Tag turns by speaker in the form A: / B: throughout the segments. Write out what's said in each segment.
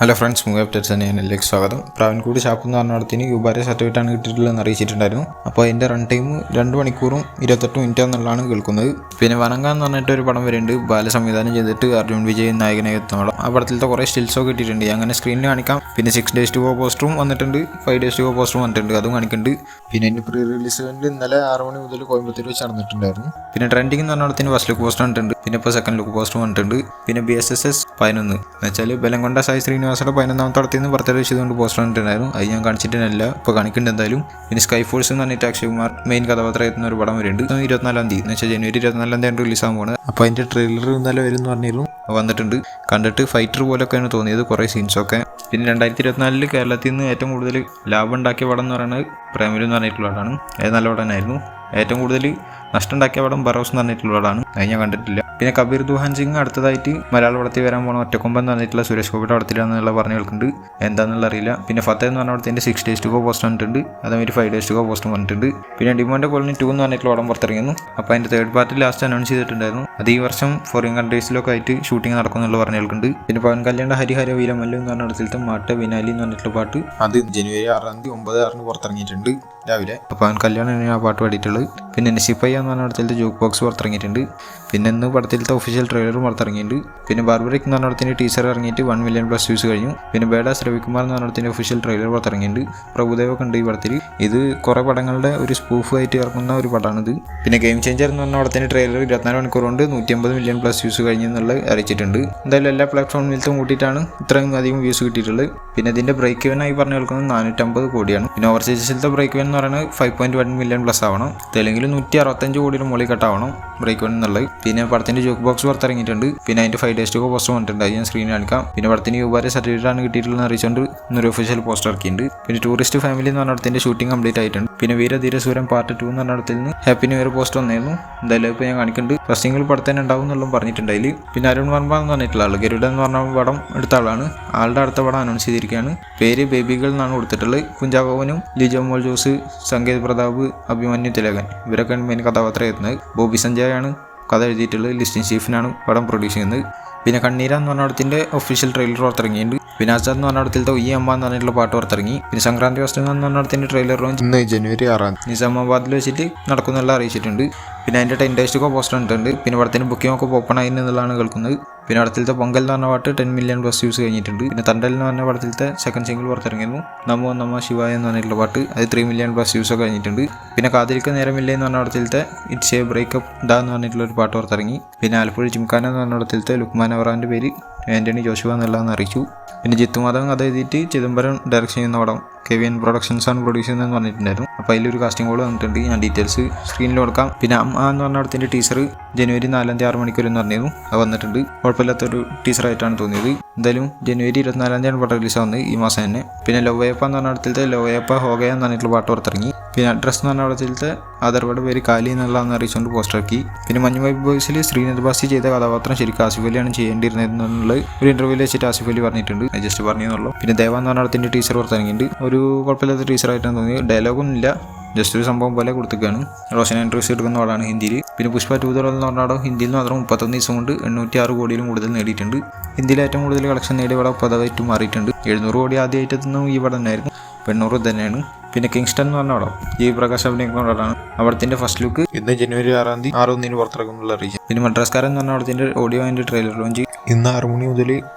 A: Hello friends, movie updates തന്നെയാണ് സ്വാഗതം. പ്രാവൻകൂടി shop എന്ന് പറഞ്ഞ നടത്തിന് യുബാരെ സർട്ടിഫിക്കറ്റാണ് കിട്ടിയിട്ടുള്ളതെന്ന് അറിയിച്ചിട്ടുണ്ടായിരുന്നു. അപ്പോൾ അതിൻ്റെ റൺ ടൈം 2 മണിക്കൂറും 28 മിനിറ്റ് എന്നുള്ളതാണ് കേൾക്കുന്നത്. പിന്നെ വനങ്ക എന്ന് പറഞ്ഞിട്ട് ഒരു പടം വരുന്നുണ്ട്, ബാല സംവിധാനം ചെയ്തിട്ട് അർജുൻ വിജയ് നായകനായി എത്തുന്ന ആ പടത്തിലത്തെ കുറേ സ്റ്റിൽസൊക്കെ കിട്ടിയിട്ടുണ്ട്, അങ്ങനെ സ്ക്രീനിൽ കാണിക്കാം. പിന്നെ 6 days to go പോസ്റ്ററും വന്നിട്ടുണ്ട്, 5 days to go പോസ്റ്ററും വന്നിട്ടുണ്ട്, അതും കാണിക്കുന്നുണ്ട്. പിന്നെ എൻ്റെ പ്രീ റിലീസ് ഇന്നലെ 6 മണി മുതൽ കോയമ്പത്തൂർ വെച്ച് നടന്നിട്ടുണ്ടായിരുന്നു. പിന്നെ ട്രെൻഡിങ് എന്ന് പറഞ്ഞ നടത്തിന് ഫസ്റ്റ് ലുക്ക് പോസ്റ്റർ വന്നിട്ടുണ്ട്, പിന്നെ ഇപ്പോൾ സെക്കൻഡ് ലുക്ക് പോസ്റ്റർ വന്നിട്ടുണ്ട്. പിന്നെ BSS 11 എന്ന് വെച്ചാൽ ബെലംകൊണ്ട സായി ശ്രീനിവാസയുടെ 11ാമത്തെ പടത്തിൽ നിന്ന് ബർത്ത്ഡേ ചെയ്തുകൊണ്ട് പോസ്റ്റർ വന്നിട്ടുണ്ടായിരുന്നു. അത് ഞാൻ കാണിച്ചിട്ടില്ല, ഇപ്പോൾ കാണിക്കുന്നുണ്ട് എന്തായാലും. പിന്നെ സ്കൈ ഫോഴ്സ് എന്ന് പറഞ്ഞിട്ട് അക്ഷയ് കുമാർ മെയിൻ കഥാപാത്രം എത്തുന്ന ഒരു പടം വരുന്നുണ്ട്, 24-ാം തീയതി എന്ന് വെച്ചാൽ ജനുവരി 24-ാം തീയതി റിലീസാകാൻ പോകുന്നത്. അപ്പോൾ അതിൻ്റെ ട്രെയിലർ ഇന്നലെ വരും എന്ന് പറഞ്ഞിരുന്നു, വന്നിട്ടുണ്ട്. കണ്ടിട്ട് ഫൈറ്റർ പോലൊക്കെയാണ് തോന്നിയത്, കുറേ സീൻസൊക്കെ. പിന്നെ 2024 കേരളത്തിൽ നിന്ന് ഏറ്റവും കൂടുതൽ ലാഭം ഉണ്ടാക്കിയ പടം എന്ന് പറയുന്നത് പ്രേമലു എന്ന് പറഞ്ഞിട്ടുള്ള പടമാണ്. അത് നല്ല പടമായിരുന്നു. ഏറ്റവും കൂടുതൽ നഷ്ടം ഉണ്ടാക്കിയ പടം ബറോസ് എന്ന് പറഞ്ഞിട്ടുള്ള പടമാണ്, അത് ഞാൻ കണ്ടിട്ടില്ല. പിന്നെ കബീർ ദുഹാൻ സിംഗ് അടുത്തതായിട്ട് മലയാള പടത്തിൽ വരാൻ പോകണം, ഒറ്റക്കൊമ്പൻ എന്ന് പറഞ്ഞിട്ടുള്ള സുരേഷ് ഗോപിയുടെ പടത്തിലാണെന്നുള്ള പറഞ്ഞു കേൾക്കുന്നുണ്ട്, എന്താണെന്നുള്ള അറിയില്ല. പിന്നെ ഫത്തേ എന്ന് പറഞ്ഞ പടത്തിൻ്റെ 6 days to go പോസ്റ്റ് വന്നിട്ടുണ്ട്, അതേമാതിരി 5 days to go പോസ്റ്റ് വന്നിട്ടുണ്ട്. പിന്നെ ഡിമോൻ്റെ കോളനി 2 എന്ന് പറഞ്ഞിട്ടുള്ള പടം പുറത്തിറങ്ങിയിരുന്നു. അപ്പോൾ അതിൻ്റെ തേർഡ് പാർട്ട് ലാസ്റ്റ് അനൗൺസ് ചെയ്തിട്ടുണ്ടായിരുന്നു. അത് ഈ വർഷം ഫോറിൻ കൺട്രീസിലൊക്കെ ആയിട്ട് ഷൂട്ടിംഗ് നടക്കുമെന്നുള്ള പറഞ്ഞു കേൾക്കുന്നുണ്ട്. പിന്നെ പവൻ കല്യാണിൻ്റെ ഹരിഹര വീരമല്ലു എന്ന് പറഞ്ഞ പടത്തിലത്തെ മാട്ട വിനാലി എന്ന് പറഞ്ഞിട്ടുള്ള പാട്ട് അത് ജനുവരി 6-ാം തീയതി 9/6 പുറത്തിറങ്ങിയിട്ടുണ്ട് രാവിലെ. അപ്പോൾ പവൻ കല്യാണാണ് ആ പാട്ട് പാടിയിട്ടുള്ളത്. പിന്നെ നസിഫയ്യ എന്ന് പറഞ്ഞ പടത്തിലത്തെ ജോക്ക് ബോക്സ് പുറത്തിറങ്ങിയിട്ടുണ്ട്. പിന്നെ ഇന്ന് പടത്തിലത്തെ ഒഫീഷ്യൽ ട്രെയിലറും പുറത്തിറങ്ങിയിട്ടുണ്ട്. പിന്നെ ബാർബറിക് എന്ന് പറഞ്ഞ പടത്തിൻ്റെ ടീസർ ഇറങ്ങിയിട്ട് 1 million+ വ്യൂസ് കഴിഞ്ഞു. പിന്നെ ബേഡാസ് രവികുമാർ എന്ന് പറഞ്ഞ പടത്തിൻ്റെ ഒഫീഷ്യൽ ട്രെയിലർ പുറത്തിറങ്ങിയിട്ടുണ്ട്. പ്രഭുദേവൊക്കെ ഉണ്ട് ഈ പടത്തിൽ. ഇത് കുറേ പടങ്ങളുടെ ഒരു സ്പൂഫ് ആയിട്ട് ഇറങ്ങുന്ന ഒരു പടമാണിത്. പിന്നെ ഗെയിം ചേഞ്ചർ എന്ന് പറഞ്ഞ പടത്തിൻ്റെ ട്രെയിലർ 24 മണിക്കൂർ കൊണ്ട് 150 million+ വ്യൂസ് കഴിഞ്ഞെന്നുള്ളത് അറിയിച്ചിട്ടുണ്ട്. എന്തായാലും എല്ലാ പ്ലാറ്റ്ഫോമിലും കൂട്ടിയിട്ടാണ് ഇത്രയും അധികം വ്യൂസ് കിട്ടിയിട്ടുള്ളത്. പിന്നെ ഇതിൻ്റെ ബ്രേക്ക് ഇവൻ ആയി പറഞ്ഞു കേൾക്കുന്നത് 450 കോടിയാണ്. പിന്നെ ഓവർസീസിലത്തെ ബ്രേക്ക് ഇവൻ എന്ന് പറയുന്നത് 5.1 million+ ആവണം. തെലുങ്കിൽ 165 കോടിയുടെ മുകളിൽ കട്ടാവണം ബ്രേക്ക് ഇവൻ എന്നുള്ളത്. പിന്നെ പടത്തിൻ്റെ ജോക്ക് ബോക്സ് പുറത്തിറങ്ങിയിട്ടുണ്ട്. പിന്നെ അതിൻ്റെ 5 days to go പോസ്റ്റർ വന്നിട്ടുണ്ട്, അത് ഞാൻ സ്ക്രീനിൽ കാണിക്കാം. പിന്നെ പടത്തിന് യുബാരെ സർട്ടിഫിക്കറ്റാണ് കിട്ടിയിട്ടുള്ളതെന്ന് അറിയിച്ചുകൊണ്ട് ഇന്നൊരു ഒഫീഷ്യൽ പോസ്റ്റർ ഇറക്കിയിട്ടുണ്ട്. പിന്നെ ടൂറിസ്റ്റ് ഫാമിലി എന്ന് പറഞ്ഞ പടത്തിൻ്റെ ഷൂട്ടിംഗ് കംപ്ലീറ്റ് ആയിട്ടുണ്ട്. പിന്നെ വീരധീരസൂരൻ പാർട്ട് 2 എന്ന് പറഞ്ഞ പടത്തിൽ നിന്ന് ഹാപ്പി ന്യൂ ഇയർ പോസ്റ്റർ വന്നിരുന്നു, എന്തായാലും ഇപ്പോൾ ഞാൻ കാണിക്കുന്നുണ്ട്. ഫസ്റ്റിംഗിൽ പടത്തേനെ ഉണ്ടാവും എന്നുള്ളതും പറഞ്ഞിട്ടുണ്ട് അതിൽ. പിന്നെ അരുൺ വർമ്മ എന്ന് പറഞ്ഞിട്ടുള്ള ആൾ ഗരുഡ എന്ന് പറഞ്ഞ പടം എടുത്ത ആളാണ്, ആളുടെ അടുത്ത പടം അനൗൺസ് ചെയ്തിരിക്കുകയാണ്. പേര് ബേബികൾ എന്നാണ് കൊടുത്തിട്ടുള്ളത്. കുഞ്ചാക്കോവനും ലിജോ മോൾ ജോസ്, സംഗീത് പ്രതാപ്, അഭിമന്യു തിലകൻ ഇവരൊക്കെയാണ് മെയിൻ കഥാപാത്രം എത്തുന്നത്. ബോബി സഞ്ജയ് ആണ് കഥ എഴുതിയിട്ടുള്ളത്, ലിസ്റ്റിൻ സ്റ്റീഫനാണ് പടം പ്രൊഡ്യൂസ് ചെയ്യുന്നത്. പിന്നെ കണ്ണീര എന്ന് പറഞ്ഞ പടത്തിൻ്റെ ഒഫീഷ്യൽ ട്രെയിലർ പുറത്തിറങ്ങിയിട്ടുണ്ട്. പിന്നെ ആസാദ് എന്ന് പറഞ്ഞ പടത്തിലത്തെ ഈ അമ്മ എന്ന് പറഞ്ഞിട്ടുള്ള പാട്ട് പുറത്തിറങ്ങി. പിന്നെ സംക്രാന്തി ഫസ്റ്റ് എന്ന് പറഞ്ഞ പടത്തിൻ്റെ ട്രെയിലർ ലോഞ്ച് ഇന്ന് ജനുവരി 6-ാം തീയതി നിസാമാബാദിൽ വെച്ചിട്ട് നടക്കുന്നുള്ള അറിയിച്ചിട്ടുണ്ട്. പിന്നെ അതിൻ്റെ 10 days to go പോസ്റ്റർ ഇട്ടുണ്ട്. പിന്നെ പടത്തിന് ബുക്കിംഗ് ഒക്കെ ഓപ്പൺ ആയി എന്നുള്ളതാണ് കേൾക്കുന്നത്. പിന്നെ പടത്തിലത്തെ പൊങ്കൽ എന്ന് പറഞ്ഞ പാട്ട് 10 million+ വ്യൂസ് കഴിഞ്ഞിട്ടുണ്ട്. പിന്നെ തണ്ടൽ എന്ന് പറഞ്ഞ പടത്തിലത്തെ സെക്കൻഡ് സിംഗിൾ പുറത്തിറങ്ങിയിരുന്നു, നമോ നമ ശിവായ എന്ന് പറഞ്ഞിട്ടുള്ള പാട്ട്, അത് 3 million+ വ്യൂസ് ഒക്കെ കഴിഞ്ഞിട്ടുണ്ട്. പിന്നെ കാതിരിക്ക് നേരമില്ല എന്ന് പറഞ്ഞ പടത്തിലത്തെ ഇറ്റ്സ് എ ബ്രേക്കപ്പ് ഡാ എന്ന് പറഞ്ഞിട്ടുള്ള ഒരു പാട്ട് പുറത്തിറങ്ങി. പിന്നെ ആലപ്പുഴ ജിംഖാന എന്ന് പറഞ്ഞ പടത്തിലത്തെ ലുക്മാൻ അവറാൻ്റെ പേര് ആൻ്റണി ജോഷുവ എന്നുള്ളതെന്ന് അറിയിച്ചു. പിന്നെ ജിത്തുമാധവൻ കഥ എഴുതിയിട്ട് ചിദംബരം ഡയറക്ഷൻ ചെയ്യുന്ന പടം KVN പ്രൊഡക്ഷൻസ് ആണ് പ്രൊഡ്യൂസ് ചെയ്യുന്നതെന്ന് പറഞ്ഞിട്ടുണ്ടായിരുന്നു. അപ്പോൾ അതിലൊരു കാസ്റ്റിംഗ് കോൾ വന്നിട്ടുണ്ട്, ഞാൻ ഡീറ്റെയിൽസ് സ്ക്രീനിൽ കൊടുക്കാം. പിന്നെ അമ്മ എന്ന് പറഞ്ഞ പടത്തിൻ്റെ ടീസർ ജനുവരി 4-ാം തീയതി 6 മണിക്കൂർ എന്ന് പറഞ്ഞിരുന്നു, അത് വന്നിട്ടുണ്ട്. കുഴപ്പമില്ലാത്തൊരു ടീച്ചറായിട്ടാണ് തോന്നിയത്. എന്തായാലും ജനുവരി 24-ാം തീയതിയാണ് പടം റിലീസ് ആവുന്നത്, ഈ മാസം തന്നെ. പിന്നെ ലോവയപ്പ എന്ന് പറഞ്ഞ പടത്തിലത്തെ ലോവയപ്പ ഹോഗയ എന്ന് പറഞ്ഞിട്ടുള്ള പാട്ട് പുറത്തിറങ്ങി. പിന്നെ അഡ്രസ് എന്ന് പറഞ്ഞ പടത്തിലത്തെ ആധാർവാട് പേര് കാലി എന്നുള്ളതെന്ന് അറിയിച്ചുകൊണ്ട് പോസ്റ്റർ ആക്കി. പിന്നെ മഞ്ഞു വൈബ് ബോയ്സിൽ ശ്രീനാഥ് ബാസി ചെയ്ത കഥാപാത്രം ശരിക്കും ആസിഫ് അലിയാണ് ചെയ്യേണ്ടിയിരുന്നത് ഒരു ഇന്റർവ്യൂവിൽ വെച്ചിട്ട് ആസിഫ് അലി പറഞ്ഞിട്ടുണ്ട്, ജസ്റ്റ് പറഞ്ഞെന്നുള്ളൂ. പിന്നെ ദേവ എന്ന് പറഞ്ഞ പടത്തിൻ്റെ ടീച്ചർ പുറത്തിറങ്ങിയിട്ടുണ്ട്, ഒരു കുഴപ്പമില്ലാത്ത ടീച്ചറായിട്ടാണ് തോന്നിയത്. ഡയലോഗൊന്നും ഇല്ല, ജസ്റ്റ് ഒരു സംഭവം പോലെ കൊടുത്തിരിക്കുകയാണ്. റോഷൻ ആൻഡ്രൂസ് എടുക്കുന്ന പടമാണ് ഹിന്ദിയിൽ. പിന്നെ പുഷ്പ 2 എന്ന് പറഞ്ഞ പടം ഹിന്ദിയിൽ മാത്രം 31 ദിവസം കൊണ്ട് 806 കോടിയിലും കൂടുതൽ നേടിയിട്ടുണ്ട്. ഇന്ത്യയിൽ ഏറ്റവും കൂടുതൽ കളക്ഷൻ നേടിയ പടം പദവായിട്ട് മാറിയിട്ടുണ്ട്. 700 കോടി ആദ്യമായിട്ടെത്തുന്ന ഈ പടം തന്നെയായിരുന്നു, 800 തന്നെയാണ്. പിന്നെ കിങ്സ്റ്റൺ എന്ന് പറഞ്ഞ പടം പ്രകാശ് അഭിനയിക്കുന്ന പടമാണ്. അവിടത്തിൻ്റെ ഫസ്റ്റ് ലുക്ക് ഇന്ന് ജനുവരി 6-ാം തീയതി 6/1 പുറത്തിറക്കുന്നുള്ള അറിയിച്ചു. പിന്നെ മദ്രാസ്കാരൻ എന്ന് പറഞ്ഞ പടത്തിൻ്റെ ഓഡിയോ ആൻഡ് ട്രെയിലർ ലോഞ്ച് ഇന്ന് 6 മണി മുതൽ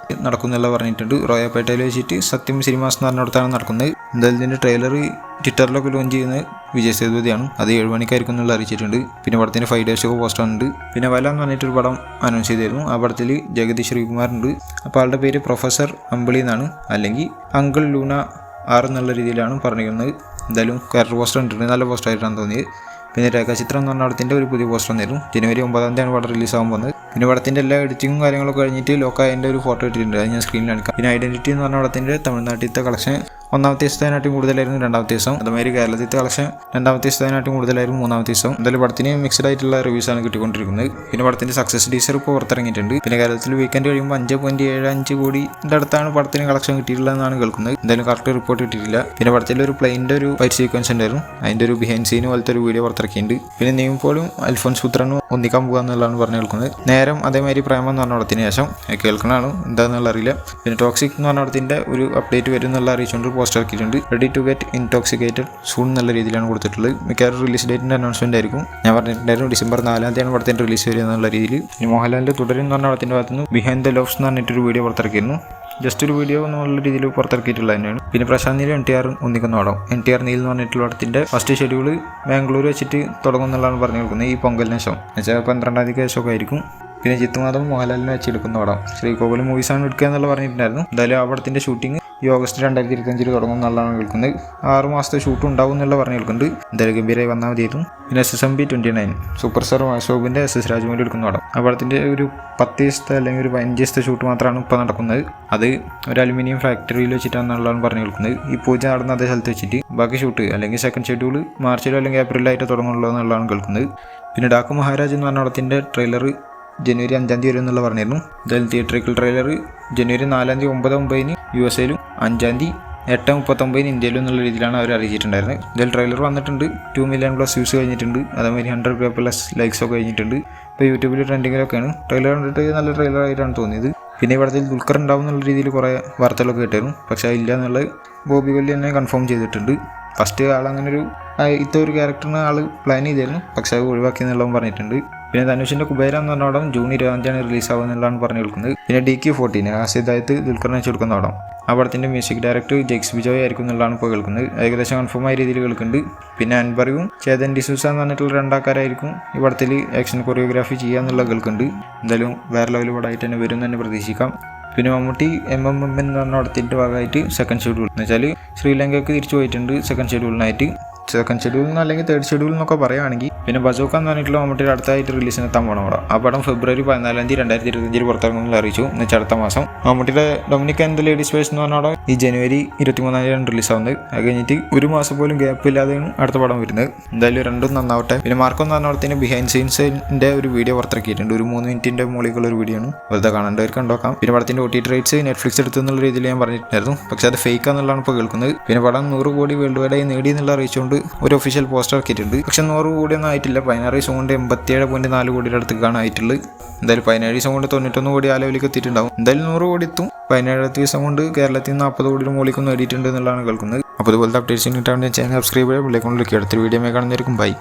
A: നടക്കുന്നുള്ള പറഞ്ഞിട്ടുണ്ട്. റോയപ്പേട്ടയിൽ വെച്ചിട്ട് സത്യം സിനിമാസ് എന്ന് പറഞ്ഞിടത്താണ് നടക്കുന്നത്. എന്തായാലും ഇതിൻ്റെ ട്രെയിലർ ട്വിറ്ററിലൊക്കെ ലോഞ്ച് ചെയ്യുന്നത് വിജയ് സേതുപതിയാണ്, അത് 7 മണിക്കായിരിക്കും എന്നുള്ള അറിയിച്ചിട്ടുണ്ട്. പിന്നെ പടത്തിന് 5 days to go പോസ്റ്റർ ഉണ്ട്. പിന്നെ വല എന്ന് പറഞ്ഞിട്ടൊരു പടം അനൗൺസ് ചെയ്തിരുന്നു, ആ പടത്തിൽ ജഗദീഷ് ശ്രീകുമാറുണ്ട്. അപ്പോൾ ആളുടെ പേര് പ്രൊഫസർ അമ്പിളി എന്നാണ്, അല്ലെങ്കിൽ അങ്കിൾ ലൂണ ആർ എന്നുള്ള രീതിയിലാണ് പറഞ്ഞിരിക്കുന്നത്. എന്തായാലും ക്യാരക്ടർ പോസ്റ്റർ ഉണ്ട്, നല്ല പോസ്റ്റർ ആയിട്ടാണ് തോന്നിയത്. പിന്നെ രേഖാചിത്രം എന്ന് പറഞ്ഞ പടത്തിൻ്റെ ഒരു പുതിയ പോസ്റ്റർ വന്നിരുന്നു, ജനുവരി 9-ാം തീയതിയാണ് പടം റിലീസാകാൻ പോകുന്നത്. പിന്നെ പടത്തിൻ്റെ എല്ലാ എഡിറ്റിങ്ങും കാര്യങ്ങളൊക്കെ കഴിഞ്ഞിട്ട് ലോക്കായതിൻ്റെ ഒരു ഫോട്ടോ ഇട്ടിട്ടുണ്ട്, അത് ഞാൻ സ്ക്രീനിൽ കാണിക്കാം. പിന്നെ ഐഡൻറ്റിറ്റി എന്ന് പറഞ്ഞ പടത്തിൻ്റെ തമിഴ്നാട്ടിലത്തെ കളക്ഷൻ ഒന്നാമത്തെ ദിവസത്തിനായിട്ടും കൂടുതലായിരുന്നു രണ്ടാമത്തെ ദിവസം. അതുമാതിരി കേരളത്തിലെ കളക്ഷൻ രണ്ടാമത്തെ ദിവസത്തിനായിട്ടും കൂടുതലായിരുന്നു മൂന്നാമത്തെ ദിവസം. എന്തായാലും പടത്തിന് മിക്സ്ഡ് ആയിട്ടുള്ള റിവ്യൂസ് ആണ് കിട്ടിക്കൊണ്ടിരിക്കുന്നത്. പിന്നെ പടത്തിന്റെ സക്സസ് ടീസർ ഇപ്പോൾ പുറത്തിറങ്ങിയിട്ടുണ്ട്. പിന്നെ കേരളത്തിൽ വീക്കെൻഡ് കഴിയുമ്പോൾ 5.75 കോടിയുടെ അടുത്താണ് പടത്തിന് കളക്ഷൻ കിട്ടിയിട്ടുള്ളതെന്നാണ് കേൾക്കുന്നത്. എന്തായാലും കറക്റ്റ് റിപ്പോർട്ട് കിട്ടിയിട്ടില്ല. പിന്നെ പടത്തിൽ ഒരു പ്ലെയിൻ്റെ ഒരു ഫൈറ്റ് സീക്വൻസ് ഉണ്ടായിരുന്നു. അതിന്റെ ഒരു ബിഹൈൻഡ് സീൻ പോലത്തെ ഒരു വീഡിയോ പുറത്തിറക്കിയിട്ടുണ്ട്. പിന്നെ നെയ്പോളും അൽഫോൻസ് പുത്രനും ഒന്നിക്കാൻ പോകുക എന്നുള്ളതാണ് പറഞ്ഞു കേൾക്കുന്നത്. നേരം അതേമാതിരി പ്രേമം എന്ന് പറഞ്ഞ പടത്തിന് ശേഷം കേൾക്കണതാണ് എന്താണെന്നുള്ള അറിയില്ല. പിന്നെ ടോക്സിക് എന്ന് പറഞ്ഞ പടത്തിന്റെ ഒരു അപ്ഡേറ്റ് വരും എന്നുള്ള അറിയിച്ചുകൊണ്ട് പോസ്റ്റർ ഇറക്കിയിട്ടുണ്ട്. Ready to get intoxicated soon എന്നുള്ള രീതിയിലാണ് കൊടുത്തിട്ടുള്ളത്. മിക്കവാറും റിലീസ് ഡേറ്റിന്റെ അനൗൺസ്മെന്റ് ആയിരിക്കും. ഞാൻ പറഞ്ഞിട്ടുണ്ടായിരുന്നു ഡിസംബർ 4-ാം തീയതിയാണ് പടത്തിന്റെ റിലീസ് വരിക എന്നുള്ള രീതിയിൽ. ഇനി മോഹൻലാലിന്റെ തുടരും എന്ന് പറഞ്ഞ പടത്തിന്റെ ഭാഗത്തുനിന്ന് ബിഹൈൻഡ് ദ ലോവ്സ് എന്ന് പറഞ്ഞിട്ടൊരു വീഡിയോ പുറത്തിറക്കിയിരുന്നു. ജസ്റ്റ് ഒരു വീഡിയോ എന്നുള്ള രീതിയിൽ പുറത്തിറക്കിയിട്ടുള്ളത് തന്നെയാണ്. പിന്നെ പ്രശാന്ത് നീലും NTR ഒന്നിക്കുന്ന പടം NTR നീൽ എന്ന് പറഞ്ഞിട്ടുള്ള പടത്തിന്റെ ഫസ്റ്റ് ഷെഡ്യൂൾ ബാംഗ്ലൂർ വെച്ചിട്ട് തുടങ്ങും എന്നുള്ളതാണ് പറഞ്ഞു കൊടുക്കുന്നത്. ഈ പൊങ്കലിന് ശേഷം എന്നുവെച്ചാൽ 12-ാം തീയതി ശേഷമൊക്കെ ആയിരിക്കും. പിന്നെ ജിത്തുമാധവ് മോഹൻലാലിനെ വെച്ചെടുക്കുന്ന പടം ശ്രീകോകുലം മൂവീസാണ് എടുക്കുക എന്നുള്ള പറഞ്ഞിട്ടുണ്ടായിരുന്നു. എന്തായാലും ആ പടത്തിന്റെ ഷൂട്ടിംഗ് ഈ ഓഗസ്റ്റ് 2025 തുടങ്ങും എന്നുള്ളതാണ് കേൾക്കുന്നത്. 6 മാസത്തെ ഷൂട്ട് ഉണ്ടാവും എന്നുള്ള പറഞ്ഞു കേൾക്കുന്നുണ്ട്. എന്തായാലും ഗംഭീരമായി വന്നാൽ മതിയായിരുന്നു. പിന്നെ SSMB 29 സൂപ്പർ സ്റ്റാർ അശോകിന്റെ SS രാജമൗലി എടുക്കുന്ന പടം. ആ പടത്തിന്റെ ഒരു 10 ദിവസത്തെ അല്ലെങ്കിൽ ഒരു 15 ദിവസത്തെ ഷൂട്ട് മാത്രമാണ് ഇപ്പോൾ നടക്കുന്നത്. അത് ഒരു അലുമിനിയം ഫാക്ടറിയിൽ വെച്ചിട്ടാണെന്നുള്ളതാണ് പറഞ്ഞു കേൾക്കുന്നത്. ഈ പൂജ നടന്ന അതേ സ്ഥലത്ത് വെച്ചിട്ട് ബാക്കി ഷൂട്ട് അല്ലെങ്കിൽ സെക്കൻഡ് ഷെഡ്യൂൾ മാർച്ചിലോ അല്ലെങ്കിൽ ഏപ്രിലായിട്ട് തുടങ്ങുള്ളൂ എന്നുള്ളതാണ് കേൾക്കുന്നത്. പിന്നെ ഡാക്കു മഹാരാജ് എന്ന് പറഞ്ഞ പടത്തിന്റെ ട്രെയിലർ ജനുവരി 5-ാം തീയതി വരും എന്നുള്ള പറഞ്ഞിരുന്നു. എന്തായാലും തിയേറ്ററിക്കൽ ട്രെയിലർ ജനുവരി 4-ാം തീയതി 9:09 USA-ലും 5-ാം തീയതി 8:39 ഇന്ത്യയിലും എന്നുള്ള രീതിയിലാണ് അവർ അറിയിച്ചിട്ടുണ്ടായിരുന്നത്. എന്തായാലും ട്രെയിലർ വന്നിട്ടുണ്ട്. 2 million+ വ്യൂസ് കഴിഞ്ഞിട്ടുണ്ട്. അതേമാതിരി 100K+ ലൈക്സ് ഒക്കെ കഴിഞ്ഞിട്ടുണ്ട്. ഇപ്പോൾ യൂട്യൂബിൽ ട്രെൻഡിങ്ങിലൊക്കെയാണ്. ട്രെയിലർ കണ്ടിട്ട് നല്ല ട്രെയിലർ ആയിട്ടാണ് തോന്നിയത്. പിന്നെ ഈ പടത്തിൽ ദുൽഖർ ഉണ്ടാവും എന്നുള്ള രീതിയിൽ കുറേ വാർത്തകളൊക്കെ കേട്ടായിരുന്നു. പക്ഷേ ഇല്ല എന്നുള്ളത് ബോബി കൊല്ലി തന്നെ കൺഫേം ചെയ്തിട്ടുണ്ട്. ഫസ്റ്റ് ആളങ്ങനെ ഒരു ക്യാരക്ടറിന് ആൾ പ്ലാൻ ചെയ്തിരുന്നു. പക്ഷേ അത് ഒഴിവാക്കി എന്നുള്ളതും പറഞ്ഞിട്ടുണ്ട്. പിന്നെ ധനുഷിന്റെ കുബേര എന്ന് പറഞ്ഞ പടം ജൂൺ 20-ാം തീയതിയാണ് റിലീസാവുക എന്നുള്ളതാണ് പറഞ്ഞു കേൾക്കുന്നത്. പിന്നെ DQ14 ആസിദായത്ത് ദുൽഖറിനെ വെച്ചെടുക്കുന്ന പടം. ആ പടത്തിന്റെ മ്യൂസിക് ഡയറക്ടർ ജെക്സ് ബിജോയ് ആയിരിക്കും എന്നുള്ളതാണ് ഇപ്പോൾ കേൾക്കുന്നത്. ഏകദേശം കൺഫേം ആയ രീതിയിൽ കേൾക്കുന്നുണ്ട്. പിന്നെ അൻബറിയും ചേതൻ ഡിസൂസ എന്ന് പറഞ്ഞിട്ടുള്ള 2 ആൾക്കാരായിരിക്കും ഈ പടത്തിൽ ആക്ഷൻ കൊറിയോഗ്രാഫി ചെയ്യുക എന്നുള്ള കേൾക്കുന്നുണ്ട്. എന്തായാലും വേറെ ലെവൽ പടമായിട്ട് തന്നെ വരും തന്നെ പ്രതീക്ഷിക്കാം. പിന്നെ മമ്മൂട്ടി MMM എന്ന് പറഞ്ഞ പടത്തിന്റെ ഭാഗമായിട്ട് സെക്കൻഡ് ഷെഡ്യൂൾ എന്ന് വെച്ചാൽ ശ്രീലങ്കയ്ക്ക് തിരിച്ചു പോയിട്ടുണ്ട്. സെക്കൻഡ് ഷെഡ്യൂളിനായിട്ട് സെക്കൻഡ് ഷെഡ്യൂൾ അല്ലെങ്കിൽ തേർഡ് ഷെഡ്യൂൾ എന്നൊക്കെ പറയുകയാണെങ്കിൽ. പിന്നെ ബസോക്ക എന്ന് പറഞ്ഞിട്ടുള്ള മമ്മൂട്ടിയുടെ അടുത്തായിട്ട് റിലീസിനെത്താൻ പോകണം പടം. ആ പടം ഫെബ്രുവരി 14-ാം തീയതി 2025 പുറത്തിറങ്ങുമെന്ന് അറിയിച്ചു. എന്നുവെച്ചാൽ അടുത്ത മാസം. മമ്മൂട്ടിയുടെ Dominic and the ladies purse എന്ന് പറഞ്ഞ പടം ഈ ജനുവരി 23-ാം തീയതിയാണ് റിലീസാവുന്നത്. അത് കഴിഞ്ഞിട്ട് ഒരു മാസം പോലും ഗ്യാപ്പ് ഇല്ലാതെയാണ് അടുത്ത പടം വരുന്നത്. എന്തായാലും രണ്ടും നന്നാവട്ടെ. പിന്നെ മാർക്കോ എന്ന് പറഞ്ഞ പടത്തിന് ബിഹൈൻഡ് സീൻസിന്റെ ഒരു വീഡിയോ പുറത്തിറക്കിയിട്ടുണ്ട്. ഒരു 3 മിനിറ്റിന്റെ മുകളിലുള്ള ഒരു വീഡിയോ ആണ്. വെറുതെ കാണേണ്ടവർക്ക് കണ്ടോക്കാം. പിന്നെ പടത്തിന്റെ OTT റൈറ്റ്സ് നെറ്റ്ഫ്ലിക്സ് എടുത്തെന്നുള്ള രീതിയിൽ ഞാൻ പറഞ്ഞിട്ടുണ്ടായിരുന്നു. പക്ഷേ അത് ഫേക്ക് എന്നുള്ളതാണ് ഇപ്പോൾ കേൾക്കുന്നത്. പിന്നെ പടം 100 കോടി വേൾഡ് വൈഡായി നേടി എന്നുള്ള അറിയിച്ചുകൊണ്ട് ഒരു ഒഫീഷ്യൽ പോസ്റ്റർ ഇറക്കിയിട്ടുണ്ട്. പക്ഷെ 100 കോടിയൊന്നും ആയിട്ടില്ല. 16 ദിവസം കൊണ്ട് 87.4 കോടിയുടെ അടുത്തേക്കാണ് ആയിട്ടുള്ളത്. എന്തായാലും 17 ദിവസം കൊണ്ട് 91 കോടി ആ ലെവലിലേക്ക് എത്തിയിട്ടുണ്ടാവും. എന്തായാലും 100 കോടി എത്തും. 17 ദിവസം കൊണ്ട് കേരളത്തിൽ 40 കോടിയുടെ മുകളിലേക്ക് നേടിയിട്ടുണ്ട് എന്നുള്ളതാണ് കേൾക്കുന്നത്. അപ്പോൾ ഇതുപോലത്തെ അപ്ഡേറ്റ്സ് കിട്ടാൻ ചാനൽ സബ്സ്ക്രൈബ് ചെയ്യുക. വിളിക്കൊണ്ടിരിക്കുക. അടുത്തൊരു വീഡിയോ കാണുന്നതായിരിക്കും. ബൈ.